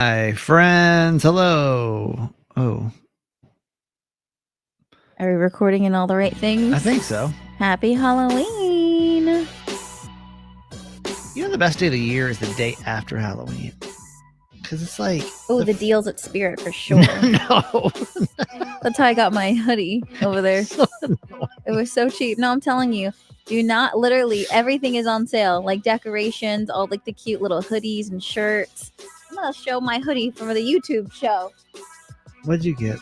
Hi, friends. Hello. Oh, Are we recording in all the right things? I think so. Happy Halloween. You know, the best day of the year is the day after Halloween. Because it's like. Oh, the deals at Spirit for sure. No. That's how I got my hoodie over there. So It was so cheap. No, I'm telling you. Do not, literally, everything is on sale. Like decorations, all like the cute little hoodies and shirts. I'm going to show my hoodie from the YouTube show. What'd you get?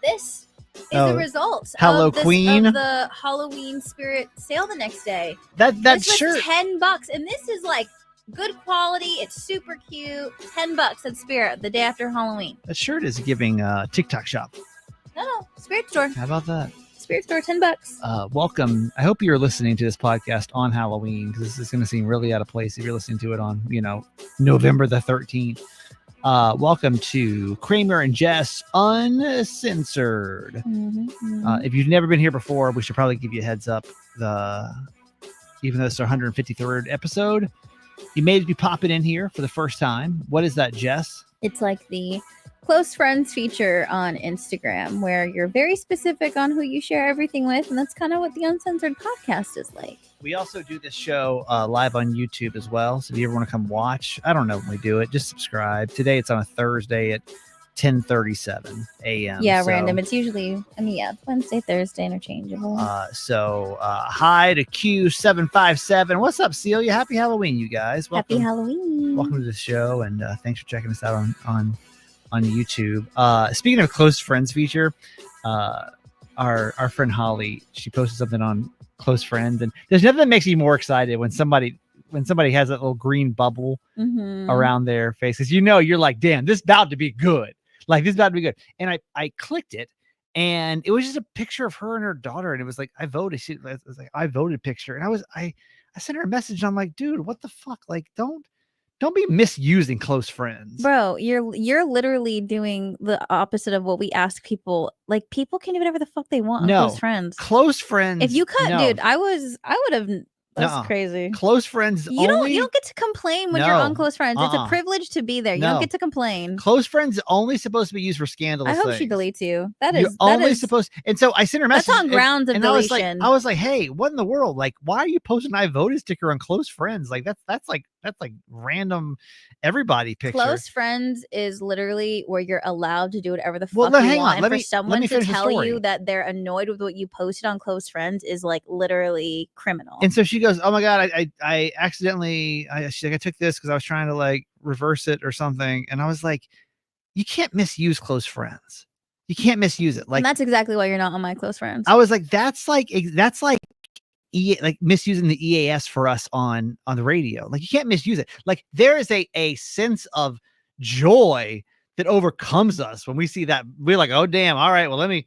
This is the result Hello, of Queen. Of the Halloween Spirit sale the next day. That this shirt. Was $10, and this is like good quality. It's super cute. $10 at Spirit the day after Halloween. That shirt is giving TikTok shop. No, Spirit store. How about that? Spirit store, $10. Welcome. I hope you're listening to this podcast on Halloween, because this is going to seem really out of place if you're listening to it on, November the 13th. Welcome to Kramer and Jess Uncensored. If you've never been here before, we should probably give you a heads up. Even though it's our 153rd episode, you may be popping in here for the first time. What is that, Jess? It's like the close friends feature on Instagram, where you're very specific on who you share everything with, and that's kind of what the Uncensored podcast is like. We also do this show live on YouTube as well. So if you ever want to come watch, I don't know when we do it, just subscribe. Today it's on a Thursday at 10:37 a.m. Yeah, so, random. It's usually, Wednesday, Thursday, interchangeable. Hi to Q757. What's up, Celia? Happy Halloween, you guys. Welcome. Happy Halloween. Welcome to the show, and thanks for checking us out on YouTube. Speaking of close friends feature, our friend Holly, she posted something on close friends, and there's nothing that makes you more excited when somebody has that little green bubble around their face, because you're like, damn, this is about to be good. Like, this is about to be good. And I clicked it, and it was just a picture of her and her daughter, and it was like, I voted. It was like, I voted picture, and I sent her a message, and I'm like, dude, what the fuck? Like, don't be misusing close friends, bro. You're literally doing the opposite of what we ask people. Like, people can do whatever the fuck they want on close friends. Close friends. If you cut, dude, I would have. That's crazy. Close friends. You don't get to complain when you're on close friends. It's a privilege to be there. You don't get to complain. Close friends only supposed to be used for scandalous things. I hope she deletes you. You're only supposed. And so I sent her a message. That's on grounds of deletion. I was like, hey, what in the world? Like, why are you posting an I voted sticker on close friends? Like, that's like random everybody picture. Close friends is literally where you're allowed to do whatever the fuck you want. And for someone to tell you that they're annoyed with what you posted on close friends is like literally criminal. And so she goes, oh my God, I accidentally, she's like, I took this because I was trying to like reverse it or something. And I was like, you can't misuse close friends. You can't misuse it. Like, and that's exactly why you're not on my close friends. I was like, that's like misusing the EAS for us on the radio. Like, you can't misuse it. Like, there is a sense of joy that overcomes us when we see that. We're like, oh damn, all right, well, let me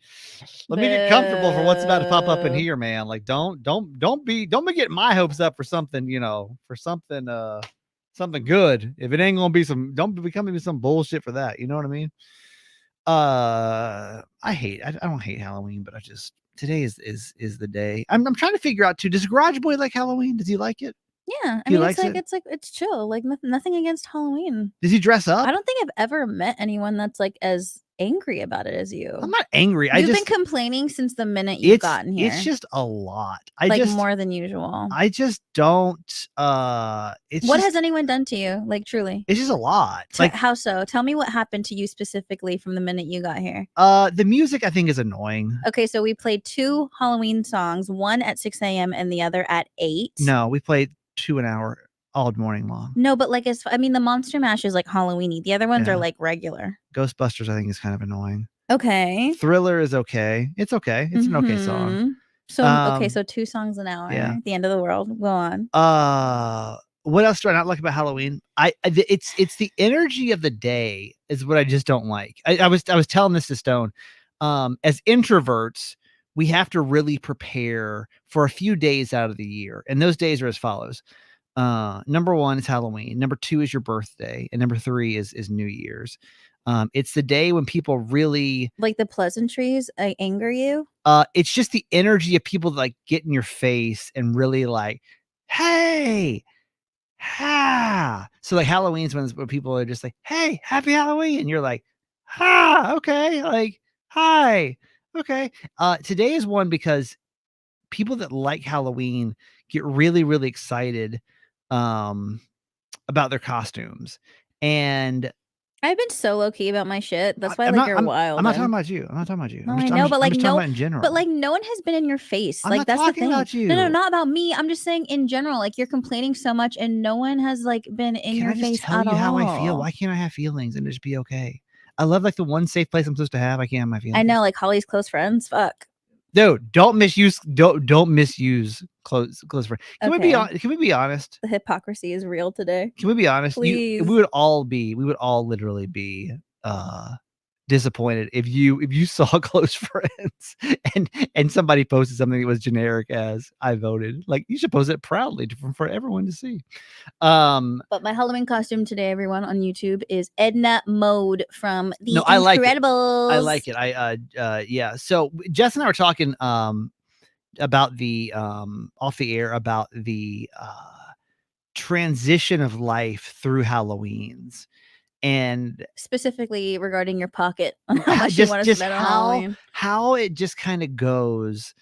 get comfortable for what's about to pop up in here, man. Like, don't be getting my hopes up for something, something good. If it ain't gonna be don't be coming with some bullshit for that. You know what I mean? I don't hate Halloween, but today is the day. I'm trying to figure out too. Does Garage Boy like Halloween? Does he like it? Yeah, I mean, it's chill. Like, nothing against Halloween. Does he dress up? I don't think I've ever met anyone that's like as angry about it as you. I'm not angry. You've been complaining since the minute you've gotten here. It's just a lot. More than usual. I just don't. What has anyone done to you? Like, truly, it's just a lot. Like, how so? Tell me what happened to you specifically from the minute you got here. The music I think is annoying. Okay, so we played 2 Halloween songs, one at 6 a.m. and the other at 8. No, we played 2 an hour all morning long. No, but like, the Monster Mash is like Halloweeny. The other ones are like regular. Ghostbusters I think is kind of annoying. Okay. Thriller is okay. It's okay. It's an okay song. So so 2 songs an hour. Yeah. The end of the world. Go on. What else do I not like about Halloween? It's the energy of the day is what I just don't like. I was telling this to Stone. As introverts, we have to really prepare for a few days out of the year. And those days are as follows. Number 1 is Halloween. Number 2 is your birthday. And number 3 is New Year's. It's the day when people really like the pleasantries anger you. It's just the energy of people that like get in your face and really like, hey, ha. So like Halloween's when people are just like, hey, happy Halloween. And you're like, ha, okay, like, hi. Okay. Today is one because people that like Halloween get really, really excited about their costumes. And I've been so low key about my shit. That's why I'm like not you're wild. I'm not talking about you. I'm not talking about you. No, I know, but I'm like just talking no, about in general. but like no one has been in your face. I'm Like not that's the talking thing. about No, you. not about me. I'm just saying in general. Like you're complaining so much, and no one has like been in Can your I just face tell at you how I feel? all. Why can't I have feelings and just be okay? I love like the one safe place I'm supposed to have. I can't have my feelings. I know, like Holly's close friends. Fuck. Dude, don't misuse close friends. Can we be Okay. can we be honest? The hypocrisy is real today. Can we be honest? Please. We would all literally be disappointed if you saw close friends and somebody posted something that was generic as I voted. Like you should post it proudly for everyone to see. But my Halloween costume today, everyone on YouTube, is Edna Mode from The No, I like it. Incredibles. I like it. Yeah. So Jess and I were talking about the off the air about the transition of life through Halloween's and Specifically regarding your pocket on how much you want to spend on Halloween. how it just kind of goes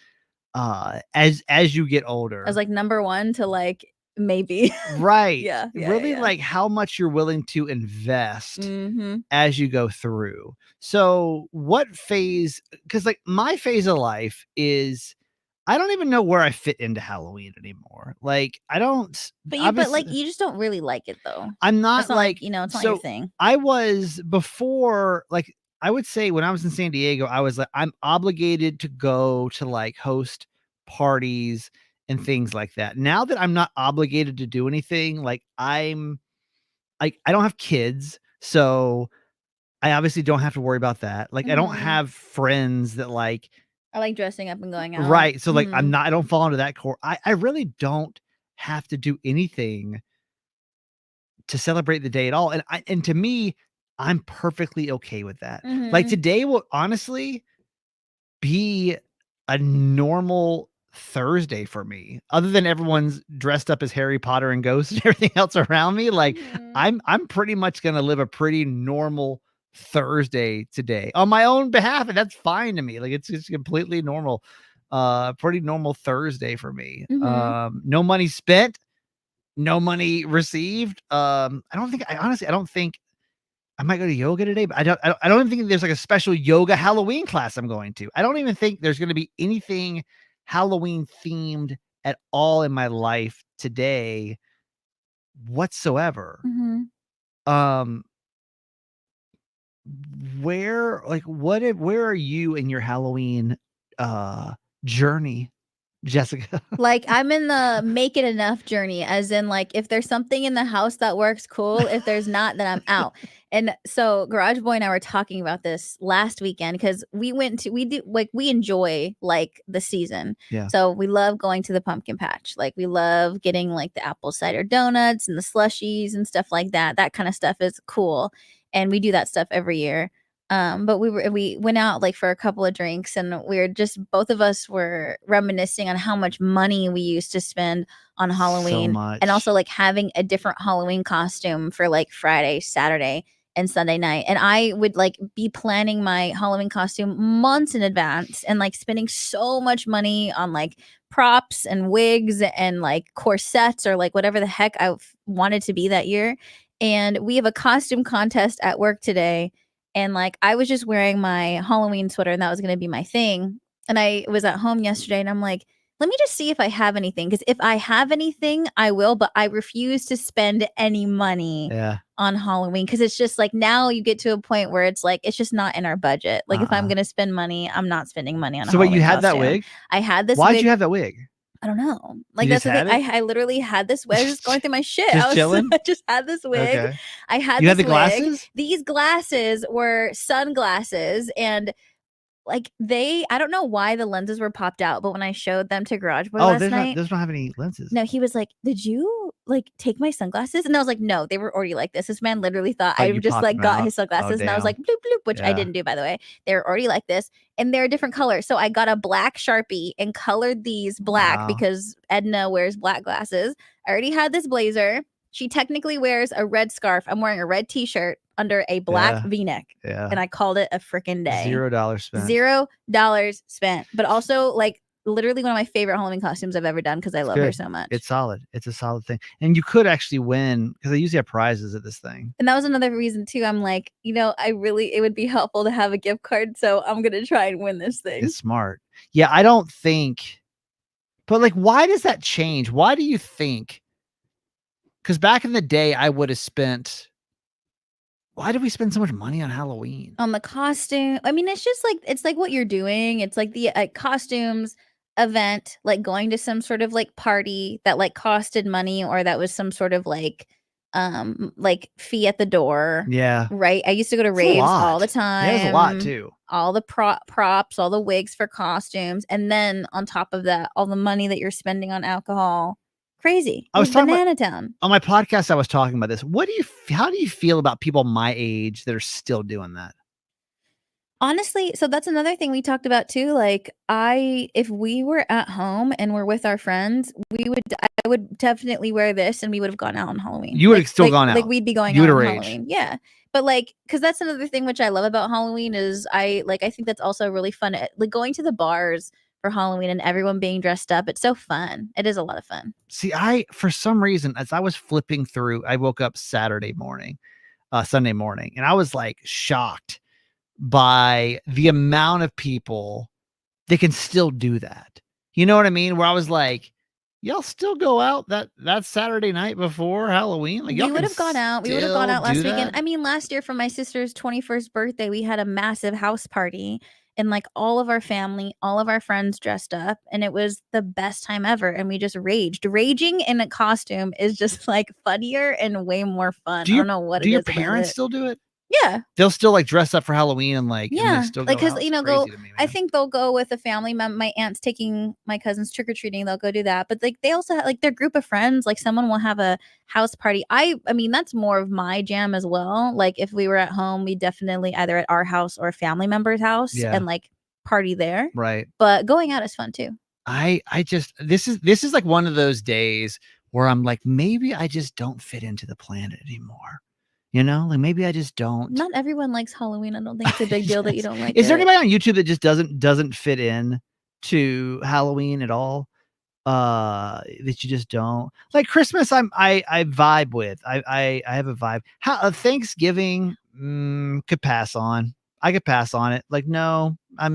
as you get older. As like number one to like maybe. Right. Yeah. Really like how much you're willing to invest Mm-hmm. as you go through. So what phase, because like my phase of life is I don't even know where I fit into Halloween anymore. Like I don't But like you just don't really like it though. I'm not It's not like you know, it's not so your thing. I was before like I would say when I was in San Diego, I was like I'm obligated to go to like host parties and things like that. Now that I'm not obligated to do anything, like I'm like I don't have kids, so I obviously don't have to worry about that. Like I don't have friends that like I like dressing up and going out. right. So like I don't fall into that core. I really don't have to do anything to celebrate the day at all. And to me, I'm perfectly okay with that. Like today will honestly be a normal Thursday for me, other than everyone's dressed up as Harry Potter and ghosts and everything else around me. Like I'm pretty much gonna live a pretty normal Thursday today on my own behalf, and that's fine to me. Like it's just completely normal, pretty normal Thursday for me. No money spent, no money received. I don't think I might go to yoga today, but I don't even think there's like a special yoga Halloween class I'm going to. I don't even think there's going to be anything Halloween themed at all in my life today whatsoever. Where are you in your Halloween journey, Jessica? Like I'm in the make it enough journey, as in like if there's something in the house that works, cool. If there's not, then I'm out. And so Garage Boy and I were talking about this last weekend because we enjoy like the season. Yeah. So we love going to the pumpkin patch. Like we love getting like the apple cider donuts and the slushies and stuff like that. That kind of stuff is cool. And we do that stuff every year. But we went out like for a couple of drinks and both of us were reminiscing on how much money we used to spend on Halloween. So much. And also like having a different Halloween costume for like Friday, Saturday, and Sunday night. And I would like be planning my Halloween costume months in advance and like spending so much money on like props and wigs and like corsets or like whatever the heck I wanted to be that year. And we have a costume contest at work today. And like I was just wearing my Halloween sweater and that was going to be my thing. And I was at home yesterday and I'm like, let me just see if I have anything. Because if I have anything, I will. But I refuse to spend any money on Halloween. Because it's just like now you get to a point where it's like, it's just not in our budget. Like if I'm going to spend money, I'm not spending money on a Halloween So wait, you had costume. that wig? I had this Why'd wig. you have that wig? I don't know. Like that's the thing. I literally had this wig. I was just going through my shit. Just chilling? I just had this wig. Okay. I had You this had the wig. glasses? These glasses were sunglasses and like I don't know why the lenses were popped out, but when I showed them to Garage Boy last night, those don't have any lenses. no, he was like, "Did you like take my sunglasses?" And I was like, "No, they were already like this." This man literally thought I just like got his sunglasses, and I was like, "Bloop bloop," which I didn't do, by the way. They were already like this, and they're a different color. So I got a black Sharpie and colored these black because Edna wears black glasses. I already had this blazer. She technically wears a red scarf. I'm wearing a red t-shirt under a black V-neck. Yeah. And I called it a freaking day. $0 spent. $0 spent. But also, like, literally one of my favorite Halloween costumes I've ever done because I love her so much. It's solid. It's a solid thing. And you could actually win because they usually have prizes at this thing. And that was another reason too. I'm like, it would be helpful to have a gift card. So I'm going to try and win this thing. It's smart. Yeah, I don't think, but like, why does that change? Why do you think? Because back in the day, I would have spent. Why did we spend so much money on Halloween? On the costume. I mean, it's just like, it's like what you're doing. It's like the costumes event, like going to some sort of like party that like costed money, or that was some sort of like fee at the door. Yeah. Right. I used to go to raves all the time. There's a lot too. All the props, all the wigs for costumes. And then on top of that, all the money that you're spending on alcohol. Crazy. I was talking Banana Town. On my podcast, I was talking about this. How do you feel about people my age that are still doing that? Honestly, so that's another thing we talked about too. Like, if we were at home and we're with our friends, I would definitely wear this, and we would have gone out on Halloween. You would have still gone out. Like, we'd be going out on Halloween. Yeah. But like, because that's another thing which I love about Halloween is I think that's also really fun. Like going to the bars for Halloween and everyone being dressed up. It's so fun. It is a lot of fun. See, for some reason, as I was flipping through, I woke up Sunday morning, and I was like shocked by the amount of people that can still do that. You know what I mean? Where I was like, y'all still go out that Saturday night before Halloween? Like, we would have gone out. We would have gone out last weekend. I mean, last year for my sister's 21st birthday, we had a massive house party, and like all of our family, all of our friends dressed up, and it was the best time ever. And we just raged. Raging in a costume is just like funnier and way more fun. I don't know what it is. Do your parents still do it? Yeah. They'll still like dress up for Halloween and like, yeah, and still like, because I think they'll go with a family. My aunt's taking my cousins trick-or-treating, they'll go do that. But like, they also have like their group of friends, like someone will have a house party. I mean, that's more of my jam as well. Like, if we were at home, we definitely either at our house or a family member's house and like party there. Right. But going out is fun too. I just, this is like one of those days where I'm like, maybe I just don't fit into the planet anymore. You know, like maybe I just don't. Not everyone likes Halloween. I don't think it's a big deal that you don't like Is there anybody on YouTube that just doesn't fit in to Halloween at all? That you just don't like? Christmas, I vibe with. I have a vibe. Thanksgiving could pass on. I could pass on it. Like, no, I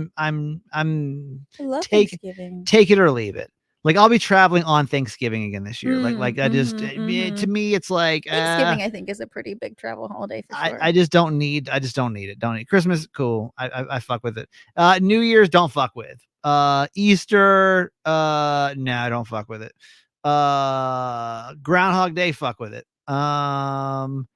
love Thanksgiving. Take it or leave it. Like, I'll be traveling on Thanksgiving again this year. Like I just, to me, it's like Thanksgiving. I think is a pretty big travel holiday for sure. I just don't need it. Don't need Christmas. Cool. I fuck with it. New Year's, don't fuck with. Easter, no, don't fuck with it. Groundhog Day, fuck with it. What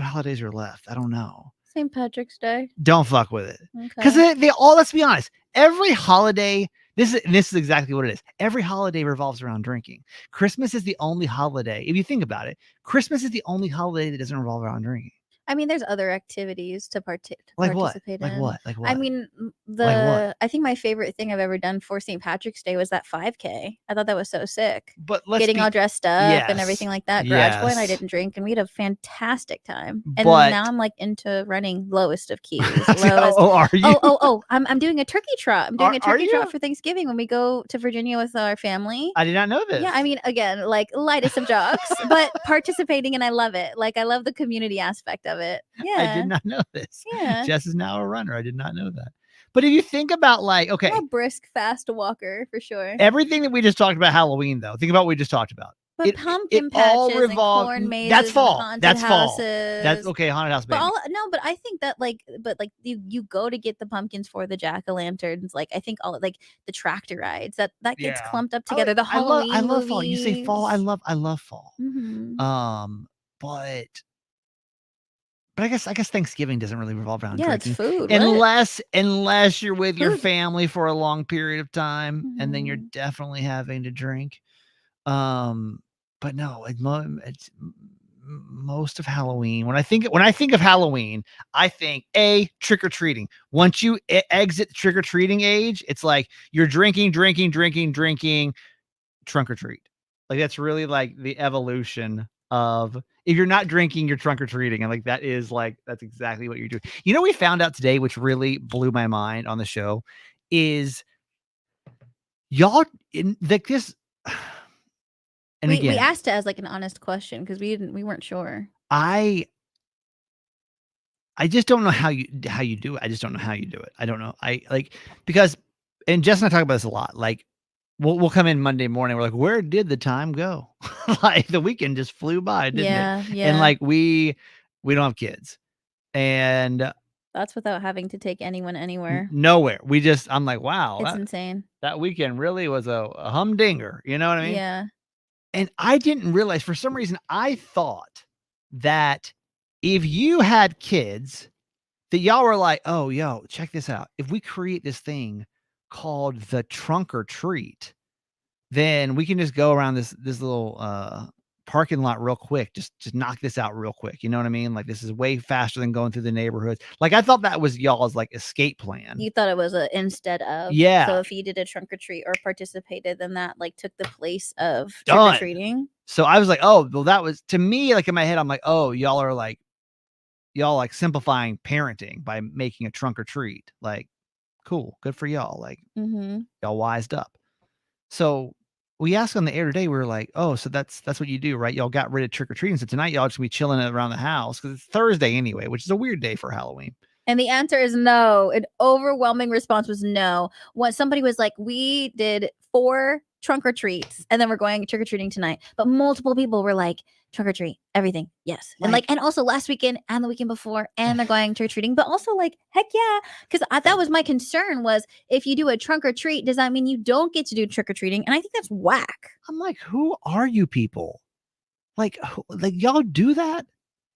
holidays are left? I don't know. St. Patrick's Day. Don't fuck with it. Because they all, let's be honest, every holiday, this is exactly what it is. Every holiday revolves around drinking. Christmas is the only holiday, if you think about it, Christmas is the only holiday that doesn't revolve around drinking. I mean, there's other activities to participate in. Like what? I mean, I think my favorite thing I've ever done for St. Patrick's Day was that 5K. I thought that was so sick. But getting all dressed up and everything like that. Garage Point, I didn't drink, and we had a fantastic time. And now I'm like into running lowest of keys. Are you? I'm doing a turkey trot. I'm doing a turkey trot for Thanksgiving when we go to Virginia with our family. I did not know this. Yeah, I mean, again, like lightest of jokes, but participating, and I love it. Like, I love the community aspect of it. Yeah, I did not know this. Yeah, Jess is now a runner. I did not know that. But if you think about, like, okay, I'm a brisk, fast walker for sure. Everything that we just talked about Halloween, though, think about what we just talked about. But pumpkin patches and corn mazes. That's fall. That's fall. That's okay. Haunted house, baby. But I think that you go to get the pumpkins for the jack-o'-lanterns. Like, I think all like the tractor rides that gets clumped up together. The Halloween. I love fall. You say fall. I love fall. Mm-hmm. But I guess Thanksgiving doesn't really revolve around drinking. It's food. Unless you're with your family for a long period of time, and then you're definitely having to drink. But no, it's most of Halloween. When I think of Halloween, I think trick-or-treating. Once you exit the trick-or-treating age, it's like you're drinking, trunk or treat. Like that's really like the evolution of if you're not drinking, you're trunk or treating. And like that is like that's exactly what you're doing. You know, we found out today, which really blew my mind on the show, is y'all in like this. And we again, asked it as like an honest question because we weren't sure. I just don't know how you do it. I just don't know how you do it. I don't know. I like because and Jess and I talk about this a lot. Like we'll come in Monday morning. We're like, where did the time go? Like the weekend just flew by, didn't it? Yeah. And like we don't have kids. And That's without having to take anyone anywhere. nowhere. We just I'm like, wow, It's insane. that weekend really was a humdinger. You know what I mean? Yeah. And I didn't realize for some reason I thought that if you had kids, that y'all were like, oh, yo, check this out. If we create this thing called the trunk or treat, then we can just go around this little parking lot real quick. Just knock this out real quick. You know what I mean? Like this is way faster than going through the neighborhoods. Like I thought that was y'all's like escape plan. You thought it was a instead of. Yeah. So if you did a trunk or treat or participated, then that like took the place of trick Done. or treating. So I was like, oh, well, that was to me, like in my head, I'm like, oh, y'all like simplifying parenting by making a trunk or treat. Like, cool, good for y'all. Like, y'all wised up. So we asked on the air today, we were like, oh, so that's what you do, right? Y'all got rid of trick or treating. So tonight y'all just be chilling around the house because it's Thursday anyway, which is a weird day for Halloween. And the answer is no. An overwhelming response was no. When somebody was like, we did 4 trunk or treats and then we're going trick or treating tonight. But multiple people were like, trunk or treat, everything. Yes. And also last weekend and the weekend before, and they're going trick or treating, but also like, heck yeah. Because that was my concern was if you do a trunk or treat, does that mean you don't get to do trick or treating? And I think that's whack. I'm like, who are you people? Like y'all do that?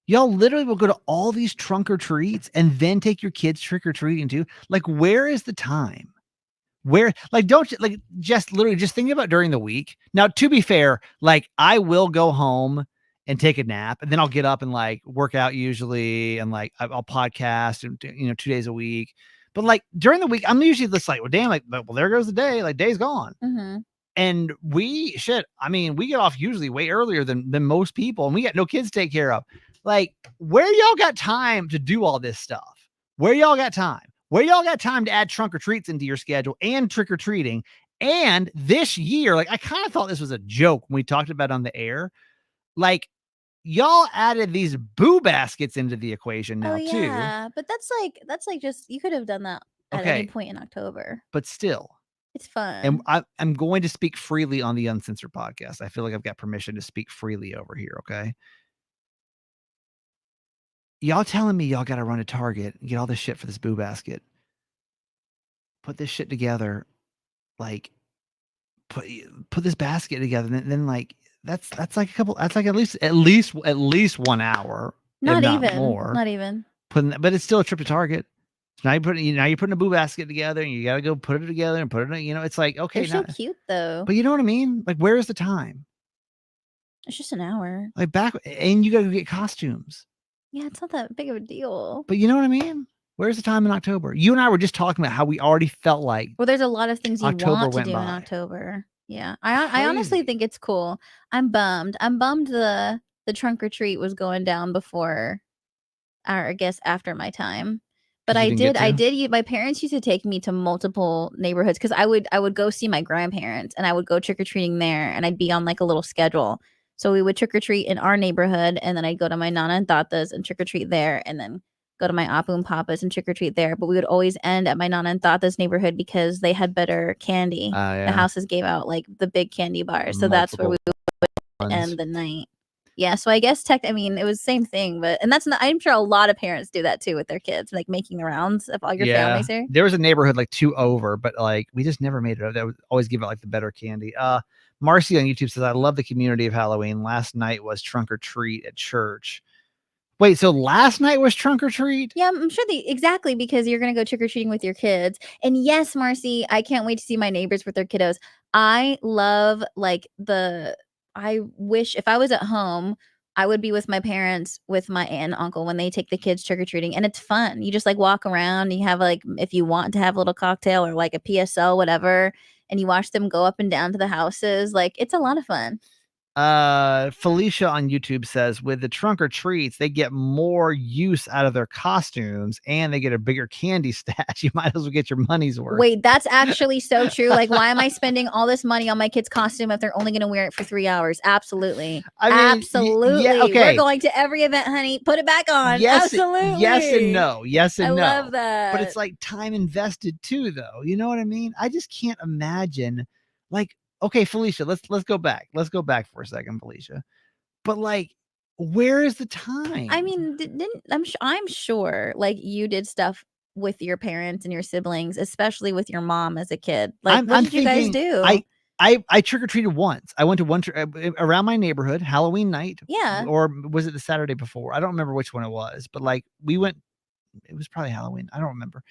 Y'all literally will go to all these trunk or treats and then take your kids trick or treating too. Like, where is the time? Where, like, don't you like just literally just think about during the week. Now, to be fair, like, I will go home and take a nap and then I'll get up and like work out usually. And like, I'll podcast and, 2 days a week. But like during the week, I'm usually just like, well, damn, like, well, there goes the day. Like, day's gone. And we get off usually way earlier than most people. And we got no kids to take care of. Like, where y'all got time to do all this stuff? Where y'all got time? Where y'all got time to add trunk or treats into your schedule and trick or treating? And this year, like, I kind of thought this was a joke when we talked about it on the air. Like, y'all added these boo baskets into the equation now, too. Yeah, but that's like just you could have done that at any point in October. But still, it's fun. And I'm going to speak freely on the Uncensored podcast. I feel like I've got permission to speak freely over here. Okay. Y'all telling me y'all got to run to Target and get all this shit for this boo basket. Put this shit together. Like put this basket together. And then like, that's like that's like at least 1 hour. Not if even more. Not even. But it's still a trip to Target. So now you're putting a boo basket together and you got to go put it together and put it in, it's like, okay. They're so cute though. But you know what I mean? Like, where is the time? It's just an hour. Like and you got to get costumes. Yeah, it's not that big of a deal. But you know what I mean? Where's the time in October? You and I were just talking about how we already felt like. Well, there's a lot of things you want to do in October. Yeah, I honestly think it's cool. I'm bummed. The trunk or treat was going down before, or I guess after my time. But I did. My parents used to take me to multiple neighborhoods because I would go see my grandparents and I would go trick or treating there, and I'd be on like a little schedule. So we would trick or treat in our neighborhood, and then I'd go to my Nana and Tata's and trick or treat there, and then go to my Apu and Papa's and trick or treat there. But we would always end at my Nana and Tata's neighborhood because they had better candy. The houses gave out like the big candy bars, so that's where we would end the night. Yeah, so I guess it was the same thing, and that's not. I'm sure a lot of parents do that too with their kids, like making the rounds of all your families here. There was a neighborhood like 2 over, but like we just never made it. That would always give out like the better candy. Marcy on YouTube says, I love the community of Halloween. Last night was trunk or treat at church. Wait, so last night was trunk or treat? Yeah, I'm sure exactly, because you're going to go trick or treating with your kids. And yes, Marcy, I can't wait to see my neighbors with their kiddos. I love I wish if I was at home, I would be with my parents, with my aunt and uncle when they take the kids trick or treating. And it's fun. You just like walk around. You have like, if you want to have a little cocktail or like a PSL, whatever, and you watch them go up and down to the houses. Like, it's a lot of fun. Felicia on YouTube says with the trunk or treats, they get more use out of their costumes and they get a bigger candy stash. You might as well get your money's worth. Wait, that's actually so true. Like, why am I spending all this money on my kid's costume if they're only going to wear it for 3 hours? Absolutely. I mean, Absolutely. yeah, okay. We're going to every event, honey. Put it back on. Yes, Absolutely. yes and no. Yes and I no. love that. But it's like time invested too, though. You know what I mean? I just can't imagine. Like, okay, Felicia, let's go back. Let's go back for a second, Felicia. But like, where is the time? I mean, I'm sure like you did stuff with your parents and your siblings, especially with your mom as a kid. Like, what did you guys do? I trick-or-treated once. I went to one around my neighborhood, Halloween night. Yeah. Or was it the Saturday before? I don't remember which one it was, but like we went, it was probably Halloween. I don't remember.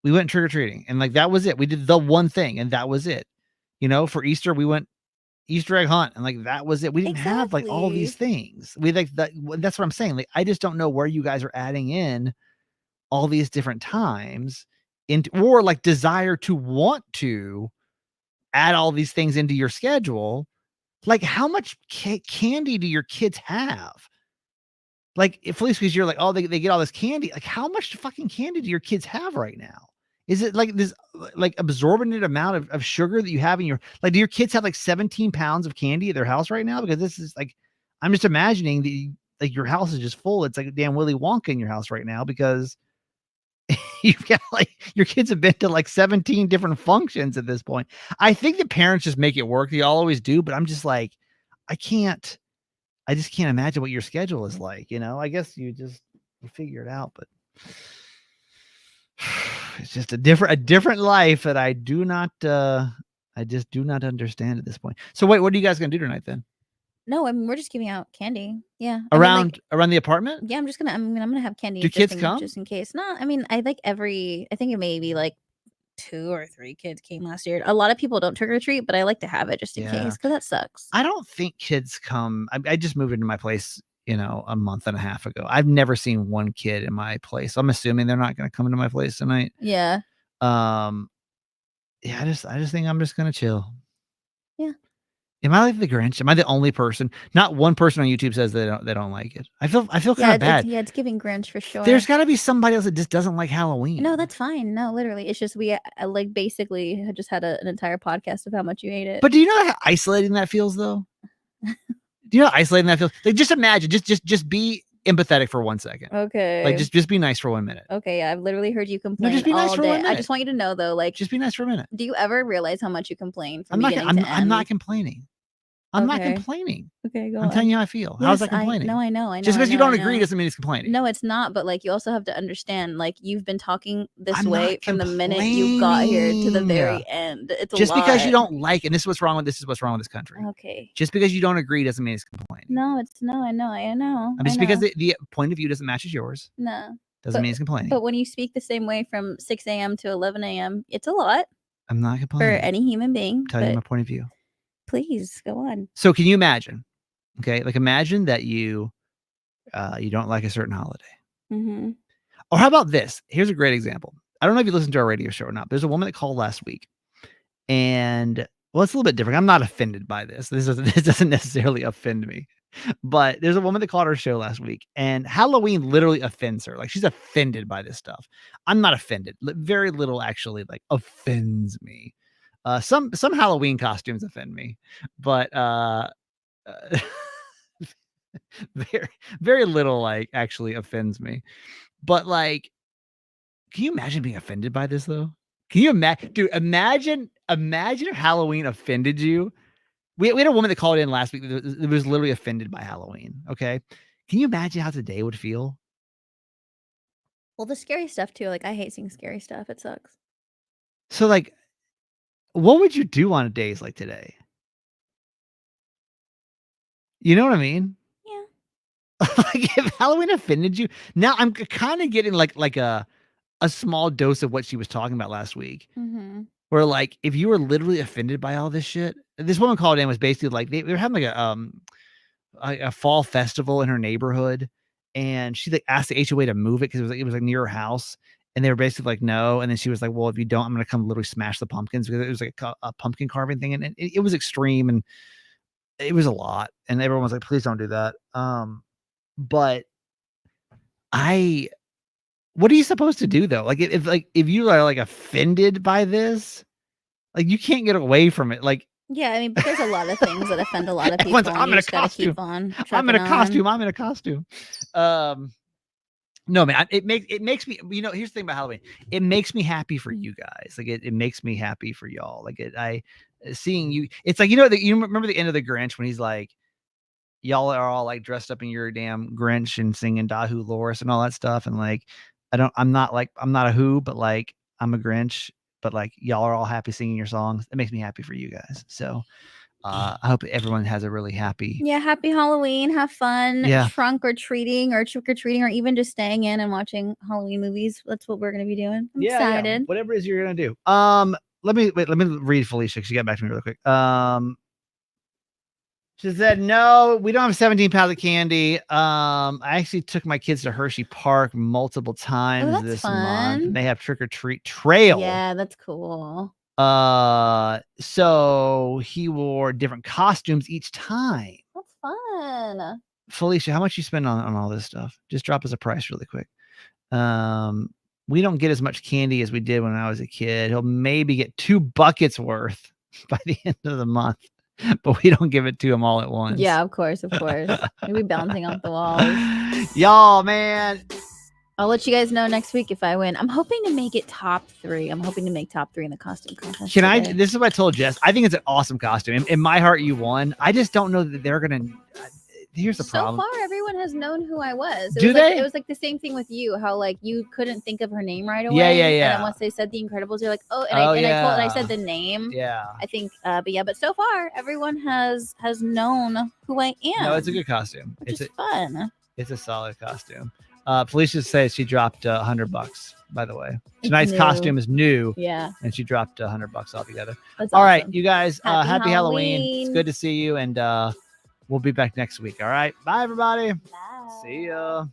We went trick-or-treating and like that was it. We did the one thing and that was it. You know, for Easter, we went Easter egg hunt and like that was it. We didn't have like all these things. We like that. That's what I'm saying. Like, I just don't know where you guys are adding in all these different times into or like desire to want to add all these things into your schedule. Like, how much candy do your kids have? Like, if at least because you're like, oh, they get all this candy. Like, how much fucking candy do your kids have right now? Is it like this like absorbent amount of sugar that you have in your like? Do your kids have like 17 pounds of candy at their house right now? Because this is like, I'm just imagining that like your house is just full. It's like a damn Willy Wonka in your house right now because you've got like your kids have been to like 17 different functions at this point. I think the parents just make it work. They always do, but I'm just like, I just can't imagine what your schedule is like. You know, I guess you figure it out, but it's just a different life that I just do not understand at this point. So wait, what are you guys gonna do tonight then? No, I mean we're just giving out candy. Yeah. Around the apartment? Yeah, I'm gonna have candy. Do kids come? Just in case. No, I mean I think it may be like 2 or 3 kids came last year. A lot of people don't trick or treat, but I like to have it just in case because that sucks. I don't think kids come. I just moved into my place, you know, a month and a half ago. I've never seen one kid in my place. I'm assuming they're not going to come into my place tonight. Yeah. Yeah, I just think I'm just going to chill. Yeah. Am I like the Grinch? Am I the only person? Not one person on YouTube says they don't like it. I feel kind of bad. It's giving Grinch for sure. There's got to be somebody else that just doesn't like Halloween. No, that's fine. No, literally, it's just we like basically had just had an entire podcast of how much you hate it. But do you know how isolating that feels, though? Do you know how isolating that feels? Like, just imagine, just be empathetic for 1 second. Okay. Like, just be nice for 1 minute. Okay, yeah, I've literally heard you complain. No, just be nice all for day. 1 minute. I just want you to know, though, like, just be nice for a minute. Do you ever realize how much you complain from I'm beginning to end? I'm not complaining. I'm not complaining. Okay, go on. I'm telling you how I feel. How's that complaining? I know. Just because you don't agree doesn't mean it's complaining. No, it's not. But like, you also have to understand, like, you've been talking this way from the minute you got here to the very end. It's just because you don't like, and this is what's wrong with this country. Okay. Just because you don't agree doesn't mean it's complaining. No, I know. Just because the point of view doesn't match as yours. No. Doesn't mean it's complaining. But when you speak the same way from 6 a.m. to 11 a.m., it's a lot. I'm not complaining. For any human being. I'm telling you my point of view. Please go on. So can you imagine? Okay, like imagine that you don't like a certain holiday. Mm-hmm. Or how about this? Here's a great example. I don't know if you listened to our radio show or not. There's a woman that called last week, and well, it's a little bit different. I'm not offended by this. This doesn't necessarily offend me. But there's a woman that called our show last week, and Halloween literally offends her. Like, she's offended by this stuff. I'm not offended. Very little actually like offends me. Some Halloween costumes offend me, but very, very little like actually offends me. But like, can you imagine being offended by this though? Can you imagine, dude? Imagine if Halloween offended you. We had a woman that called in last week that was literally offended by Halloween. Okay, can you imagine how today would feel? Well, the scary stuff too. Like, I hate seeing scary stuff. It sucks. So like, what would you do on days like today? You know what I mean? Yeah. Like, if Halloween offended you, now I'm kind of getting like a small dose of what she was talking about last week. Mm-hmm. Where like, if you were literally offended by all this shit, this woman called in was basically like they were having like a fall festival in her neighborhood, and she like asked the HOA to move it because it was like near her house. And they were basically like, no. And then she was like, well, if you don't, I'm going to come literally smash the pumpkins, because it was like a pumpkin carving thing. And it was extreme. And it was a lot, and everyone was like, "Please don't do that." But I what are you supposed to do though? Like if you are like offended by this, like you can't get away from it. Like Yeah, I mean, but there's a lot of things that offend a lot of people, everyone's like, and I'm you in a just gotta costume. keep on I'm in trucking a costume. on. I'm in a costume. No, man, it makes me, you know, here's the thing about Halloween. It makes me happy for you guys. Like it makes me happy for y'all. Like seeing you, it's like, you know, you remember the end of the Grinch when he's like, y'all are all like dressed up in your damn Grinch and singing Dahu Loris and all that stuff. And like, I'm not a Who, but like I'm a Grinch, but like y'all are all happy singing your songs. It makes me happy for you guys. So I hope everyone has a really happy. Yeah, happy Halloween. Have fun Yeah. trunk or treating or trick or treating or even just staying in and watching Halloween movies. That's what we're gonna be doing. I'm excited. Yeah. Whatever it is you're gonna do. Let me read Felicia because she got back to me really quick. She said, "No, we don't have 17 pounds of candy. I actually took my kids to Hershey Park multiple times that's this fun. month. And they have trick or treat trail. Yeah, that's cool. So he wore different costumes each time. That's fun. Felicia, how much you spend on all this stuff? Just drop us a price really quick. We don't get as much candy as we did when I was a kid. He'll maybe get 2 buckets worth by the end of the month, but we don't give it to him all at once. Yeah, of course, of course. Maybe bouncing off the walls. Y'all, man. I'll let you guys know next week if I win. I'm hoping to make it top 3. I'm hoping to make top 3 in the costume contest. Today. This is what I told Jess. I think it's an awesome costume. In my heart, you won. I just don't know that they're gonna. Here's the problem. So far, everyone has known who I was. It was like the same thing with you. How like you couldn't think of her name right away. Yeah. And then once they said The Incredibles, you're like, oh, and I said the name. Yeah. I think, but so far, everyone has known who I am. No, it's a good costume. It's fun. It's a solid costume. Felicia says she dropped $100. By the way, tonight's costume is new. Yeah, and she dropped $100 altogether. That's all awesome. Right, you guys. Happy Halloween. Halloween. It's good to see you, and we'll be back next week. All right, bye everybody. Bye. See ya.